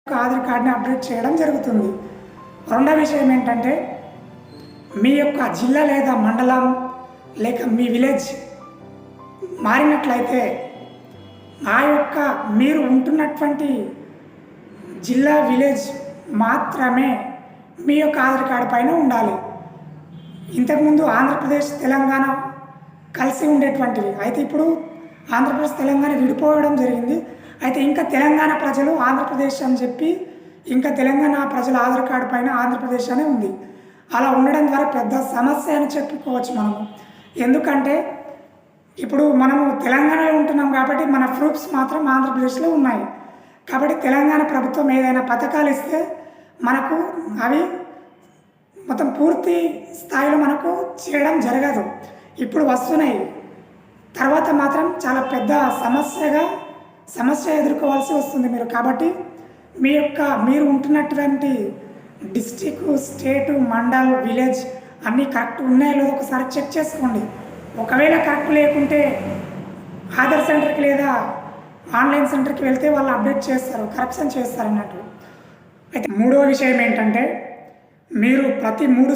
ఆధార్ కార్డ్ని అప్డేట్ చేయడం జరుగుతుంది. రెండో విషయం ఏంటంటే, మీ యొక్క జిల్లా లేదా మండలం లేక మీ విలేజ్ మారినట్లయితే ఆ యొక్క మీరు ఉంటున్నటువంటి జిల్లా విలేజ్ మాత్రమే మీ యొక్క ఆధార్ కార్డు పైన ఉండాలి. ఇంతకుముందు ఆంధ్రప్రదేశ్ తెలంగాణ కలిసి ఉండేటువంటివి, అయితే ఇప్పుడు ఆంధ్రప్రదేశ్ తెలంగాణ విడిపోవడం జరిగింది. అయితే ఇంకా తెలంగాణ ప్రజలు ఆంధ్రప్రదేశ్ అని చెప్పి ఇంకా తెలంగాణ ప్రజల ఆధార్ కార్డు పైన ఆంధ్రప్రదేశ్ అనే ఉంది. అలా ఉండడం ద్వారా పెద్ద సమస్య అని చెప్పుకోవచ్చు మనము. ఎందుకంటే ఇప్పుడు మనము తెలంగాణలో ఉంటున్నాం కాబట్టి మన ప్రూఫ్స్ మాత్రం ఆంధ్రప్రదేశ్లో ఉన్నాయి. కాబట్టి తెలంగాణ ప్రభుత్వం ఏదైనా పథకాలు ఇస్తే మనకు అవి మొత్తం పూర్తి స్థాయిలో మనకు చేయడం జరగదు. ఇప్పుడు వస్తున్నాయి, తర్వాత మాత్రం చాలా పెద్ద సమస్య ఎదుర్కోవాల్సి వస్తుంది మీరు. కాబట్టి మీరు ఉంటున్నటువంటి డిస్టిక్, స్టేటు, మండల్, విలేజ్ అన్నీ కరెక్ట్ ఉన్నాయో లేదో ఒకసారి చెక్ చేసుకోండి. ఒకవేళ కరెక్ట్ లేకుంటే ఆధార్ సెంటర్కి లేదా ఆన్లైన్ సెంటర్కి వెళ్తే వాళ్ళు అప్డేట్ చేస్తారు, కరెక్షన్ చేస్తారు అన్నట్టు. అయితే మూడవ విషయం ఏంటంటే, మీరు ప్రతి 3